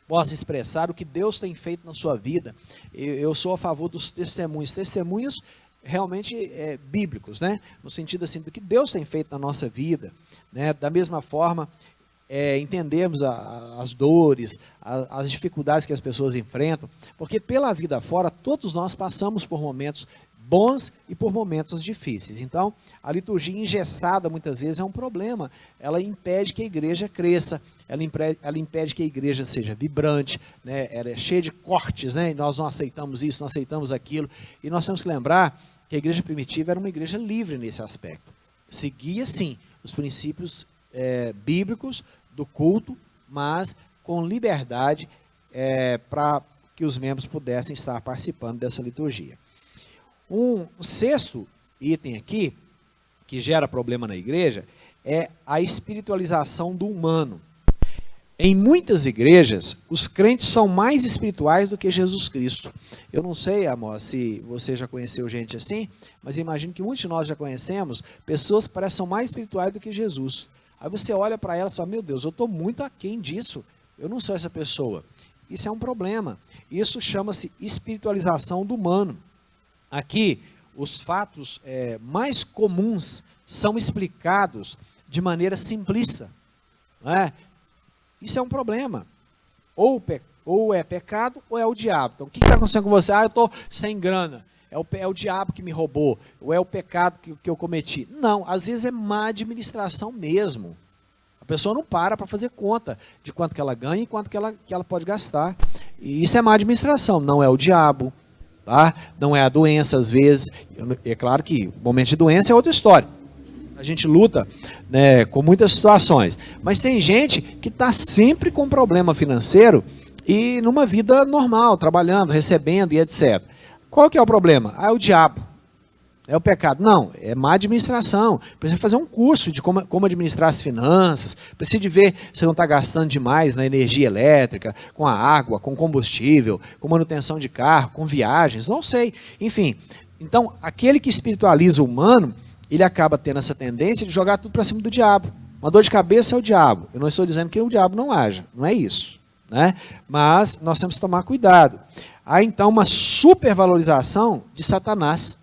possa expressar o que Deus tem feito na sua vida. Eu sou a favor dos testemunhos realmente bíblicos, né? No sentido assim, do que Deus tem feito na nossa vida, né? Da mesma forma, entendermos as dores, as dificuldades que as pessoas enfrentam, porque pela vida fora, todos nós passamos por momentos bons e por momentos difíceis. Então, a liturgia engessada muitas vezes é um problema. Ela impede que a igreja cresça, ela impede que a igreja seja vibrante, né? Ela é cheia de cortes, né? E nós não aceitamos isso, não aceitamos aquilo. E nós temos que lembrar que a igreja primitiva era uma igreja livre nesse aspecto. Seguia, sim, os princípios bíblicos do culto, mas com liberdade para que os membros pudessem estar participando dessa liturgia. Um sexto item aqui, que gera problema na igreja, é a espiritualização do humano. Em muitas igrejas, os crentes são mais espirituais do que Jesus Cristo. Eu não sei, amor, se você já conheceu gente assim, mas eu imagino que muitos de nós já conhecemos pessoas que parecem mais espirituais do que Jesus. Aí você olha para ela e fala, meu Deus, eu estou muito aquém disso, eu não sou essa pessoa. Isso é um problema. Isso chama-se espiritualização do humano. Aqui, os fatos mais comuns são explicados de maneira simplista. Não é? Isso é um problema. Ou é pecado ou é o diabo. Então, o que está acontecendo com você? Eu estou sem grana. É o diabo que me roubou. Ou é o pecado que eu cometi. Não, às vezes é má administração mesmo. A pessoa não para fazer conta de quanto que ela ganha e quanto que ela pode gastar. E isso é má administração, não é o diabo. Tá? Não é a doença, às vezes. É claro que o momento de doença é outra história. A gente luta, né, com muitas situações. Mas tem gente que está sempre com problema financeiro e numa vida normal, trabalhando, recebendo e etc. Qual que é o problema? É o diabo. É o pecado. Não, é má administração. Precisa fazer um curso de como administrar as finanças. Precisa de ver se não está gastando demais na energia elétrica, com a água, com combustível, com manutenção de carro, com viagens, não sei. Enfim, então, aquele que espiritualiza o humano, ele acaba tendo essa tendência de jogar tudo para cima do diabo. Uma dor de cabeça é o diabo. Eu não estou dizendo que o diabo não haja, não é isso. Né? Mas nós temos que tomar cuidado. Há então uma supervalorização de Satanás.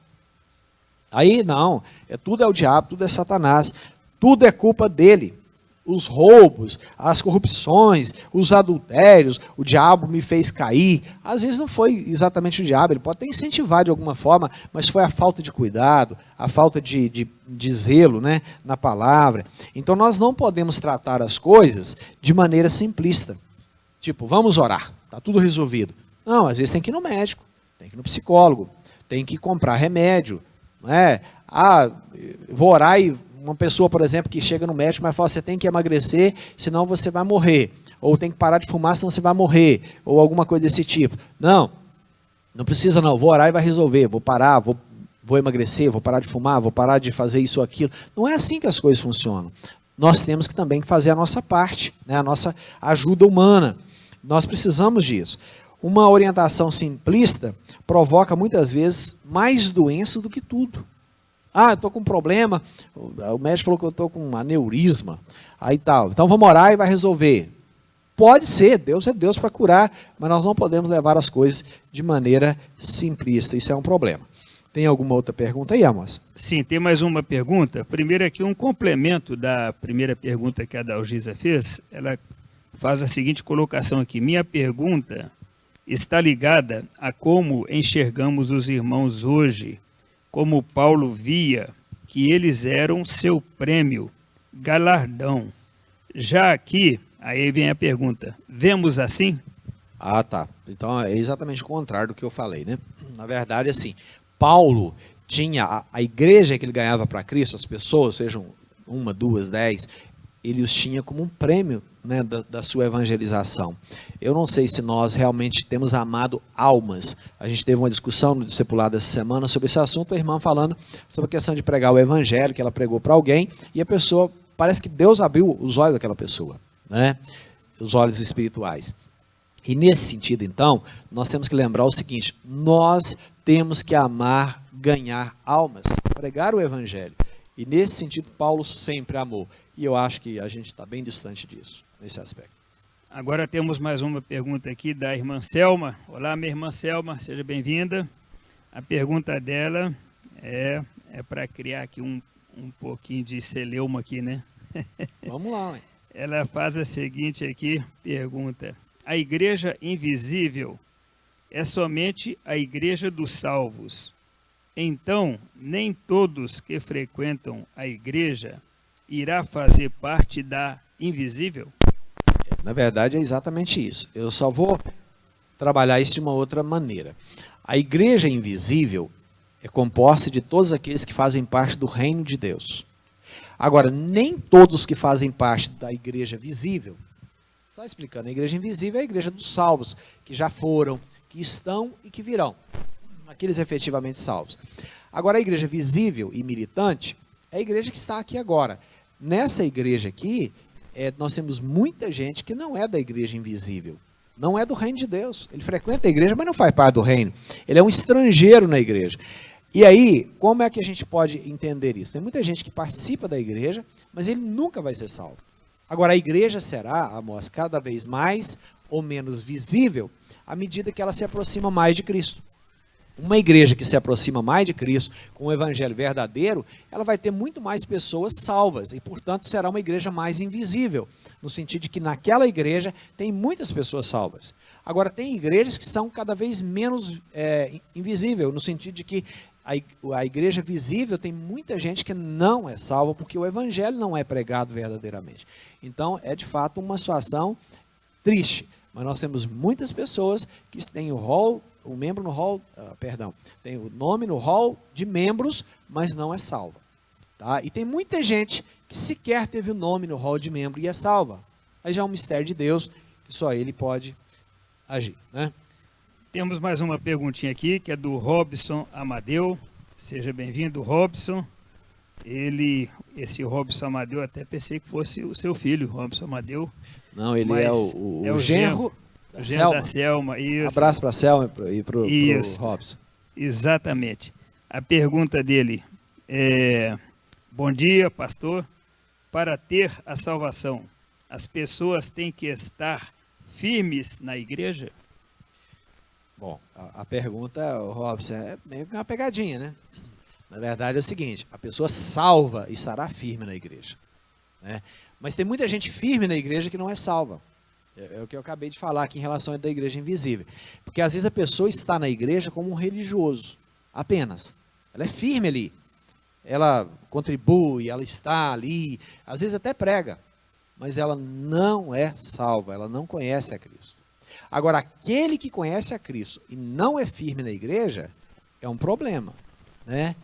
Aí não, tudo é o diabo, tudo é Satanás, tudo é culpa dele. Os roubos, as corrupções, os adultérios, o diabo me fez cair. Às vezes não foi exatamente o diabo, ele pode até incentivar de alguma forma, mas foi a falta de cuidado, a falta de zelo, né, na palavra. Então nós não podemos tratar as coisas de maneira simplista. Tipo, vamos orar, está tudo resolvido. Não, às vezes tem que ir no médico, tem que ir no psicólogo, tem que comprar remédio. Não é? Vou orar e uma pessoa, por exemplo, que chega no médico, mas fala, você tem que emagrecer, senão você vai morrer. Ou tem que parar de fumar, senão você vai morrer. Ou alguma coisa desse tipo. Não, não precisa não, vou orar e vai resolver. Vou parar, vou emagrecer, vou parar de fumar, vou parar de fazer isso ou aquilo. Não é assim que as coisas funcionam. Nós temos que também fazer a nossa parte, né? A nossa ajuda humana. Nós precisamos disso. Uma orientação simplista provoca muitas vezes mais doença do que tudo. Eu estou com um problema, o médico falou que eu estou com um aneurisma, aí tal. Então vamos orar e vai resolver. Pode ser, Deus é Deus para curar, mas nós não podemos levar as coisas de maneira simplista. Isso é um problema. Tem alguma outra pergunta aí, Amos? Sim, tem mais uma pergunta. Primeiro aqui um complemento da primeira pergunta que a Dalgisa fez. Ela faz a seguinte colocação aqui. Minha pergunta está ligada a como enxergamos os irmãos hoje, como Paulo via que eles eram seu prêmio, galardão. Já aqui, aí vem a pergunta, vemos assim? Tá. Então é exatamente o contrário do que eu falei, né? Na verdade, assim, Paulo tinha a igreja que ele ganhava para Cristo, as pessoas, sejam 1, 2, 10, ele os tinha como um prêmio, né, da sua evangelização. Eu não sei se nós realmente temos amado almas. A gente teve uma discussão no discipulado essa semana sobre esse assunto, a irmã falando sobre a questão de pregar o evangelho, que ela pregou para alguém, e a pessoa, parece que Deus abriu os olhos daquela pessoa, né, os olhos espirituais. E nesse sentido, então, nós temos que lembrar o seguinte, nós temos que amar, ganhar almas, pregar o evangelho. E nesse sentido, Paulo sempre amou. E eu acho que a gente está bem distante disso, nesse aspecto. Agora temos mais uma pergunta aqui da irmã Selma. Olá, minha irmã Selma, seja bem-vinda. A pergunta dela é para criar aqui um pouquinho de celeuma aqui, né? Vamos lá, hein? Ela faz a seguinte aqui, pergunta. A igreja invisível é somente a igreja dos salvos. Então, nem todos que frequentam a igreja irá fazer parte da invisível? Na verdade, é exatamente isso. Eu só vou trabalhar isso de uma outra maneira. A igreja invisível é composta de todos aqueles que fazem parte do reino de Deus. Agora, nem todos que fazem parte da igreja visível, está explicando, a igreja invisível é a igreja dos salvos, que já foram, que estão e que virão. Aqueles efetivamente salvos. Agora, a igreja visível e militante é a igreja que está aqui agora. Nessa igreja aqui, nós temos muita gente que não é da igreja invisível, não é do reino de Deus. Ele frequenta a igreja, mas não faz parte do reino. Ele é um estrangeiro na igreja. E aí, como é que a gente pode entender isso? Tem muita gente que participa da igreja, mas ele nunca vai ser salvo. Agora, a igreja será, Amós, cada vez mais ou menos visível à medida que ela se aproxima mais de Cristo. Uma igreja que se aproxima mais de Cristo, com o evangelho verdadeiro, ela vai ter muito mais pessoas salvas e, portanto, será uma igreja mais invisível, no sentido de que naquela igreja tem muitas pessoas salvas. Agora, tem igrejas que são cada vez menos invisíveis, no sentido de que a igreja visível tem muita gente que não é salva, porque o evangelho não é pregado verdadeiramente. Então, é de fato uma situação triste, mas nós temos muitas pessoas que têm o membro no hall, tem o nome no hall de membros, mas não é salva. Tá? E tem muita gente que sequer teve o nome no hall de membro e é salva. Aí já é um mistério de Deus, que só Ele pode agir, né? Temos mais uma perguntinha aqui, que é do Robson Amadeu. Seja bem-vindo, Robson. Esse Robson Amadeu, até pensei que fosse o seu filho, Robson Amadeu. Não, ele é o genro da Selma. Isso. Abraço para a Selma e para o Robson. Exatamente. A pergunta dele é: bom dia, pastor. Para ter a salvação, as pessoas têm que estar firmes na igreja? Bom, a pergunta, Robson, é meio que uma pegadinha, né? Na verdade é o seguinte: a pessoa salva e estará firme na igreja, né? Mas tem muita gente firme na igreja que não é salva. É o que eu acabei de falar aqui em relação à da igreja invisível. Porque às vezes a pessoa está na igreja como um religioso, apenas. Ela é firme ali. Ela contribui, ela está ali, às vezes até prega, mas ela não é salva, ela não conhece a Cristo. Agora, aquele que conhece a Cristo e não é firme na igreja, é um problema, né?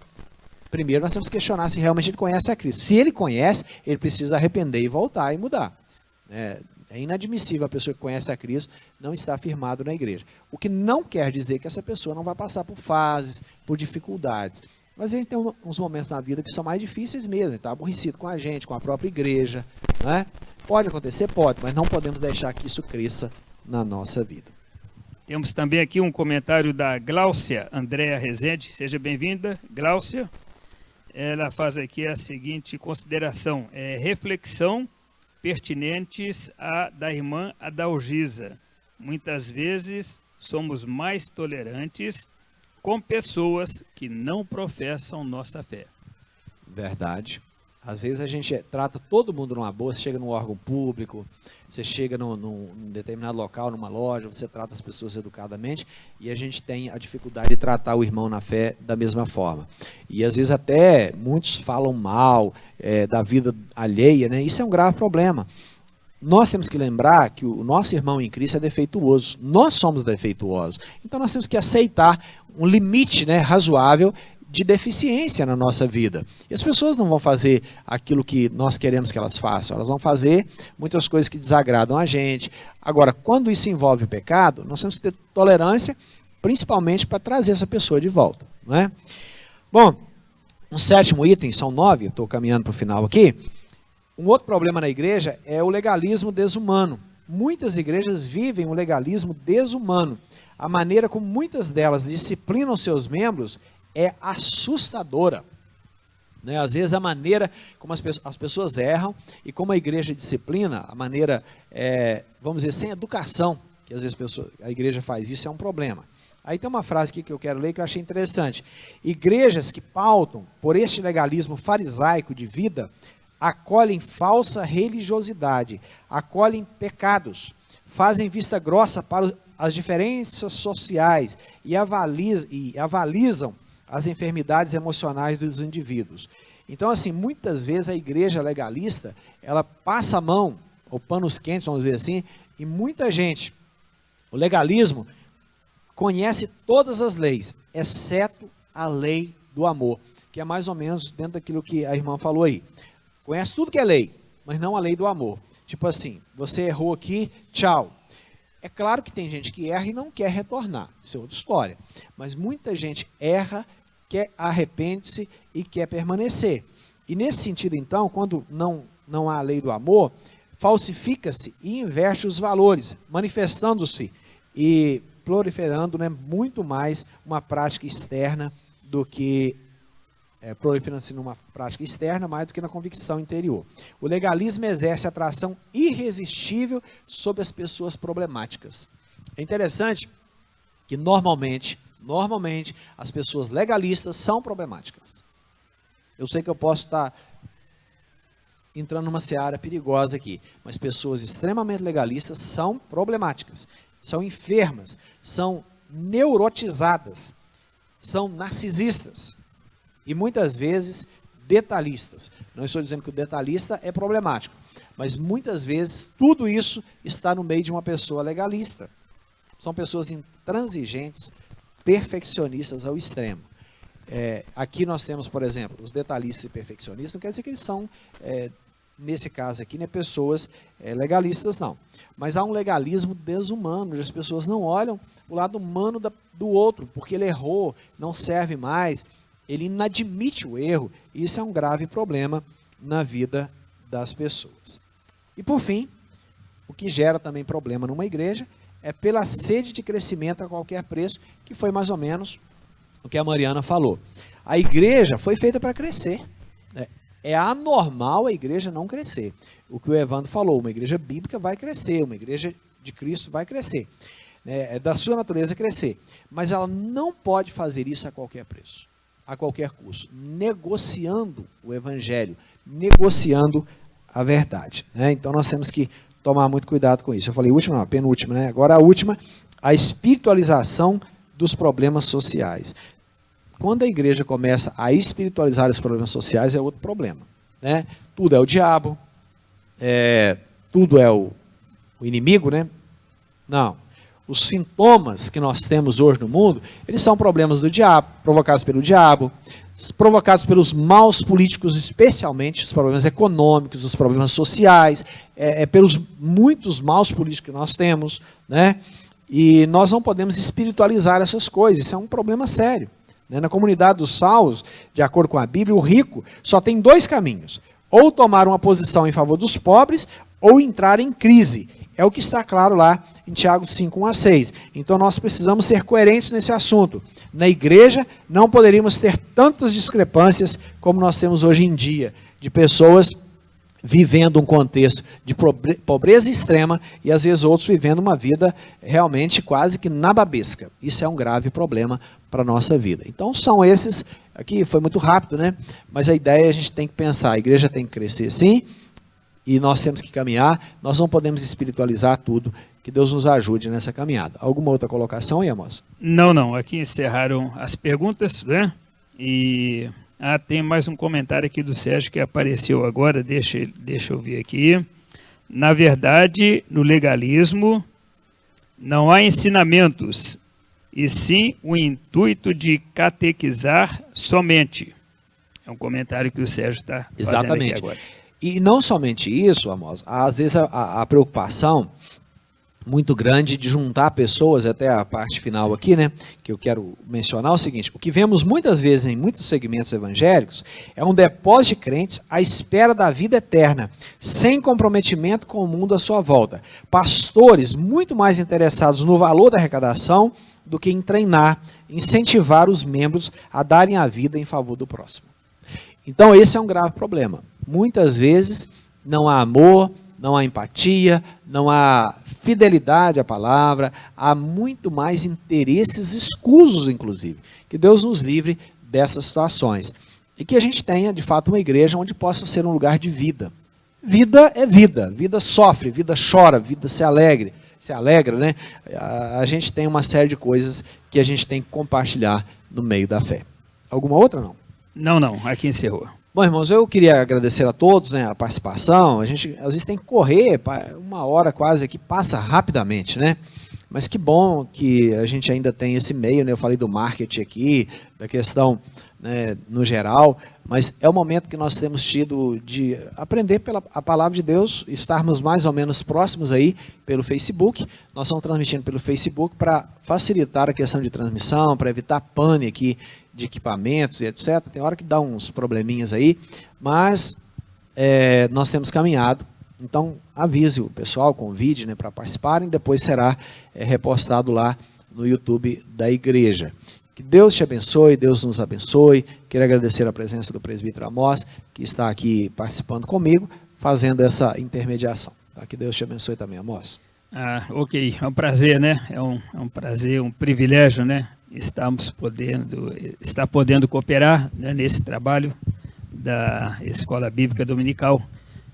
Primeiro nós temos que questionar se realmente ele conhece a Cristo. Se ele conhece, ele precisa arrepender e voltar e mudar. É inadmissível a pessoa que conhece a Cristo não estar firmado na igreja. O que não quer dizer que essa pessoa não vai passar por fases, por dificuldades. Mas ele tem uns momentos na vida que são mais difíceis mesmo. Ele está aborrecido com a gente, com a própria igreja, né? Pode acontecer? Pode, mas não podemos deixar que isso cresça na nossa vida. Temos também aqui um comentário da Gláucia Andréa Rezende. Seja bem-vinda, Gláucia. Ela faz aqui a seguinte consideração: reflexão pertinentes da irmã Adalgisa. Muitas vezes somos mais tolerantes com pessoas que não professam nossa fé. Verdade. Às vezes a gente trata todo mundo numa boa. Você chega num órgão público, você chega num determinado local, numa loja, você trata as pessoas educadamente, e a gente tem a dificuldade de tratar o irmão na fé da mesma forma. E às vezes até muitos falam mal da vida alheia, né? Isso é um grave problema. Nós temos que lembrar que o nosso irmão em Cristo é defeituoso. Nós somos defeituosos. Então nós temos que aceitar um limite, né, razoável de deficiência na nossa vida. E as pessoas não vão fazer aquilo que nós queremos que elas façam, elas vão fazer muitas coisas que desagradam a gente. Agora, quando isso envolve o pecado, nós temos que ter tolerância, principalmente para trazer essa pessoa de volta, não é? Bom, um sétimo item, são 9, estou caminhando para o final aqui. Um outro problema na igreja é o legalismo desumano. Muitas igrejas vivem um legalismo desumano. A maneira como muitas delas disciplinam seus membros é assustadora, né? Às vezes a maneira como as pessoas erram e como a igreja disciplina, a maneira, vamos dizer, sem educação, que às vezes a igreja faz isso, é um problema. Aí tem uma frase aqui que eu quero ler que eu achei interessante. Igrejas que pautam por este legalismo farisaico de vida acolhem falsa religiosidade, acolhem pecados, fazem vista grossa para as diferenças sociais e avalizam as enfermidades emocionais dos indivíduos. Então, assim, muitas vezes a igreja legalista, ela passa a mão, ou panos quentes, vamos dizer assim, e muita gente, o legalismo, conhece todas as leis, exceto a lei do amor, que é mais ou menos dentro daquilo que a irmã falou aí. Conhece tudo que é lei, mas não a lei do amor. Tipo assim, você errou aqui, tchau. É claro que tem gente que erra e não quer retornar, isso é outra história. Mas muita gente erra, arrepende-se e quer permanecer. E nesse sentido, então, quando não há a lei do amor, falsifica-se e inverte os valores, manifestando-se e proliferando, né, muito mais uma prática externa do que proliferando-se numa prática externa mais do que na convicção interior. O legalismo exerce atração irresistível sobre as pessoas problemáticas. É interessante que normalmente as pessoas legalistas são problemáticas. Eu sei que eu posso estar entrando numa seara perigosa aqui, mas pessoas extremamente legalistas são problemáticas, são enfermas, são neurotizadas, são narcisistas e muitas vezes detalhistas. Não estou dizendo que o detalhista é problemático, mas muitas vezes tudo isso está no meio de uma pessoa legalista. São pessoas intransigentes, perfeccionistas ao extremo. Aqui nós temos, por exemplo, os detalhistas e perfeccionistas, não quer dizer que eles são, nesse caso aqui, né, pessoas legalistas, não. Mas há um legalismo desumano, onde as pessoas não olham o lado humano do outro, porque ele errou, não serve mais, ele inadmite o erro, e isso é um grave problema na vida das pessoas. E por fim, o que gera também problema numa igreja é pela sede de crescimento a qualquer preço, que foi mais ou menos o que a Mariana falou. A igreja foi feita para crescer. É anormal a igreja não crescer. O que o Evandro falou, uma igreja bíblica vai crescer, uma igreja de Cristo vai crescer. É da sua natureza crescer. Mas ela não pode fazer isso a qualquer preço, a qualquer custo, negociando o evangelho, negociando a verdade. Então nós temos que tomar muito cuidado com isso. Eu falei última, não, a penúltima, né? Agora a última, a espiritualização dos problemas sociais. Quando a igreja começa a espiritualizar os problemas sociais, é outro problema. Né? Tudo é o diabo, tudo é o inimigo, né? Não. Os sintomas que nós temos hoje no mundo, eles são problemas do diabo, provocados pelo diabo, provocados pelos maus políticos, especialmente os problemas econômicos, os problemas sociais, pelos muitos maus políticos que nós temos, né? E nós não podemos espiritualizar essas coisas, isso é um problema sério. Na comunidade dos salvos, de acordo com a Bíblia, o rico só tem dois caminhos: ou tomar uma posição em favor dos pobres, ou entrar em crise. É o que está claro lá em Tiago 5:1-6. Então nós precisamos ser coerentes nesse assunto. Na igreja não poderíamos ter tantas discrepâncias como nós temos hoje em dia, de pessoas vivendo um contexto de pobreza extrema e às vezes outros vivendo uma vida realmente quase que nababesca. Isso é um grave problema para a nossa vida. Então são esses, aqui foi muito rápido, né? Mas a ideia a gente tem que pensar, a igreja tem que crescer sim, e nós temos que caminhar, nós não podemos espiritualizar tudo, que Deus nos ajude nessa caminhada. Alguma outra colocação aí, Amos? Não, aqui encerraram as perguntas, né? E tem mais um comentário aqui do Sérgio que apareceu agora, deixa eu ver aqui. Na verdade, no legalismo, não há ensinamentos, e sim o intuito de catequizar somente. É um comentário que o Sérgio está fazendo aqui agora. E não somente isso, Amos, às vezes a preocupação muito grande de juntar pessoas, até a parte final aqui, né, que eu quero mencionar o seguinte: o que vemos muitas vezes em muitos segmentos evangélicos é um depósito de crentes à espera da vida eterna, sem comprometimento com o mundo à sua volta. Pastores muito mais interessados no valor da arrecadação do que em treinar, incentivar os membros a darem a vida em favor do próximo. Então esse é um grave problema. Muitas vezes não há amor, não há empatia, não há fidelidade à palavra, há muito mais interesses escusos, inclusive. Que Deus nos livre dessas situações. E que a gente tenha, de fato, uma igreja onde possa ser um lugar de vida. Vida é vida, vida sofre, vida chora, vida se alegra, né? A gente tem uma série de coisas que a gente tem que compartilhar no meio da fé. Alguma outra, não? Não, aqui encerrou. Bom, irmãos, eu queria agradecer a todos, né, a participação. A gente às vezes tem que correr, uma hora quase aqui passa rapidamente, né? Mas que bom que a gente ainda tem esse meio, né? Eu falei do marketing aqui, da questão, né, no geral, mas é o momento que nós temos tido de aprender a palavra de Deus, estarmos mais ou menos próximos aí pelo Facebook. Nós estamos transmitindo pelo Facebook para facilitar a questão de transmissão, para evitar pane aqui de equipamentos e etc. Tem hora que dá uns probleminhas aí, mas nós temos caminhado. Então avise o pessoal, convide, né, para participarem, depois será repostado lá no YouTube da igreja. Que Deus te abençoe, Deus nos abençoe. Quero agradecer a presença do presbítero Amós, que está aqui participando comigo, fazendo essa intermediação. Tá? Que Deus te abençoe também, Amós. Ok, é um prazer, né? É um prazer, um privilégio, né? Estar podendo cooperar, né, nesse trabalho da Escola Bíblica Dominical.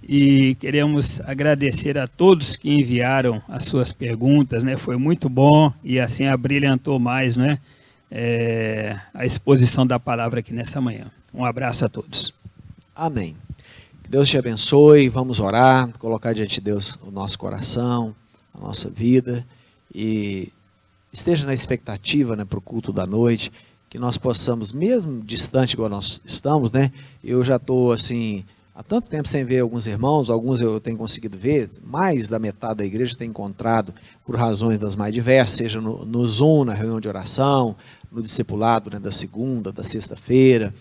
E queremos agradecer a todos que enviaram as suas perguntas, né? Foi muito bom e assim abrilhantou mais, né, a exposição da palavra aqui nessa manhã. Um abraço a todos. Amém. Que Deus te abençoe. Vamos orar, colocar diante de Deus o nosso coração, a nossa vida, e esteja na expectativa, né, para o culto da noite, que nós possamos, mesmo distante igual nós estamos, né? Eu já estou assim, há tanto tempo sem ver alguns irmãos, alguns eu tenho conseguido ver, mais da metade da igreja tem encontrado por razões das mais diversas, seja no Zoom, na reunião de oração, no discipulado, né, da segunda, da sexta-feira,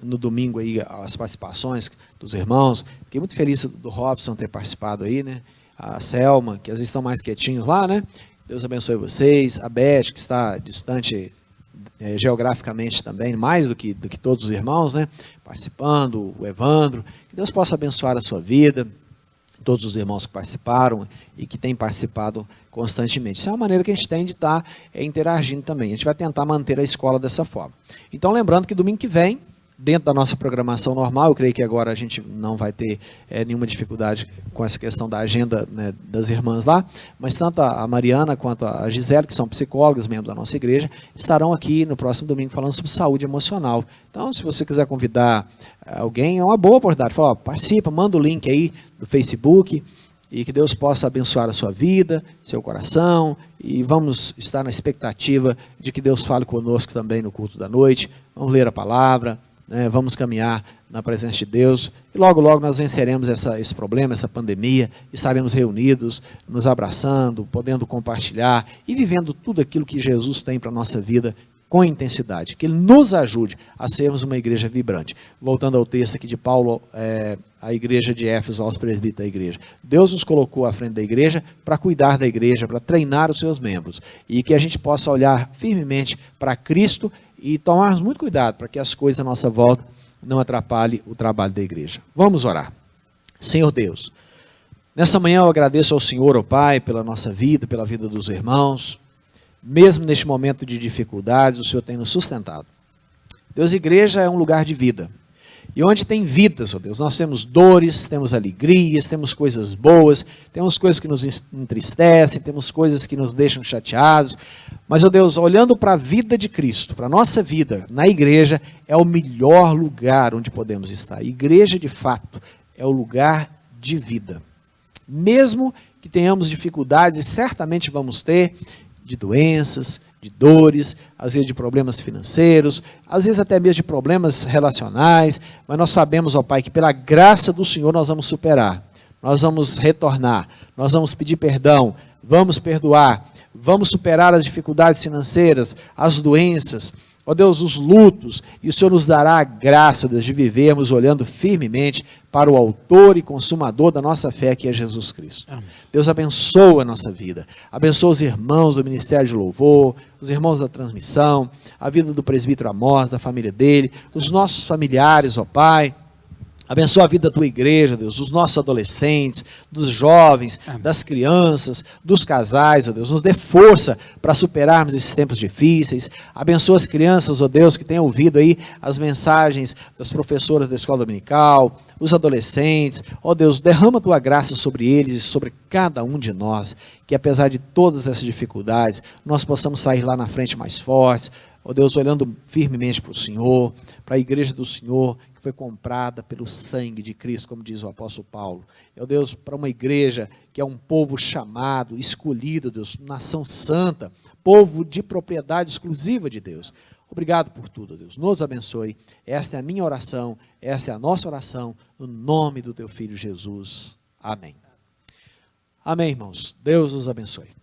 no domingo aí as participações dos irmãos. Fiquei muito feliz do Robson ter participado aí, né? A Selma, que às vezes estão mais quietinhos lá, né? Deus abençoe vocês. A Beth, que está distante geograficamente também, mais do que todos os irmãos, né? Participando, o Evandro. Que Deus possa abençoar a sua vida, todos os irmãos que participaram e que têm participado constantemente. Isso é uma maneira que a gente tem de estar interagindo também. A gente vai tentar manter a escola dessa forma. Então, lembrando que domingo que vem, dentro da nossa programação normal, eu creio que agora a gente não vai ter nenhuma dificuldade com essa questão da agenda, né, das irmãs lá, mas tanto a Mariana quanto a Gisele, que são psicólogas, membros da nossa igreja, estarão aqui no próximo domingo falando sobre saúde emocional. Então, se você quiser convidar alguém, é uma boa oportunidade. Fala, participa, manda o link aí do Facebook, e que Deus possa abençoar a sua vida, seu coração, e vamos estar na expectativa de que Deus fale conosco também no culto da noite. Vamos ler a palavra, vamos caminhar na presença de Deus, e logo, logo nós venceremos esse problema, essa pandemia, estaremos reunidos, nos abraçando, podendo compartilhar e vivendo tudo aquilo que Jesus tem para a nossa vida com intensidade, que Ele nos ajude a sermos uma igreja vibrante. Voltando ao texto aqui de Paulo, a igreja de Éfeso, aos presbíteros da igreja. Deus nos colocou à frente da igreja para cuidar da igreja, para treinar os seus membros, e que a gente possa olhar firmemente para Cristo e tomarmos muito cuidado para que as coisas à nossa volta não atrapalhem o trabalho da igreja. Vamos orar. Senhor Deus, nessa manhã eu agradeço ao Senhor, ó Pai, pela nossa vida, pela vida dos irmãos. Mesmo neste momento de dificuldades, o Senhor tem nos sustentado. Deus, igreja é um lugar de vida. E onde tem vidas, ó Deus, nós temos dores, temos alegrias, temos coisas boas, temos coisas que nos entristecem, temos coisas que nos deixam chateados. Mas, ó Deus, olhando para a vida de Cristo, para a nossa vida na igreja, é o melhor lugar onde podemos estar. Igreja, de fato, é o lugar de vida. Mesmo que tenhamos dificuldades, e certamente vamos ter, de doenças, de dores, às vezes de problemas financeiros, às vezes até mesmo de problemas relacionais, mas nós sabemos, ó Pai, que pela graça do Senhor nós vamos superar, nós vamos retornar, nós vamos pedir perdão, vamos perdoar, vamos superar as dificuldades financeiras, as doenças, ó Deus, os lutos, e o Senhor nos dará a graça, Deus, de vivermos olhando firmemente para o autor e consumador da nossa fé, que é Jesus Cristo. Amém. Deus abençoa a nossa vida, abençoa os irmãos do Ministério de Louvor, os irmãos da transmissão, a vida do presbítero Amós, da família dele, os nossos familiares, ó Pai. Abençoa a vida da tua igreja, Deus, dos nossos adolescentes, dos jovens, amém, das crianças, dos casais, ó Deus. Nos dê força para superarmos esses tempos difíceis. Abençoa as crianças, ó Deus, que têm ouvido aí as mensagens das professoras da escola dominical, os adolescentes. Ó Deus, derrama a tua graça sobre eles e sobre cada um de nós, que apesar de todas essas dificuldades, nós possamos sair lá na frente mais fortes. Ó Deus, olhando firmemente para o Senhor, para a igreja do Senhor, que foi comprada pelo sangue de Cristo, como diz o apóstolo Paulo. Ó Deus, para uma igreja que é um povo chamado, escolhido, Deus, nação santa, povo de propriedade exclusiva de Deus. Obrigado por tudo, Deus. Nos abençoe. Esta é a minha oração, esta é a nossa oração, no nome do teu Filho Jesus. Amém. Amém, irmãos. Deus os abençoe.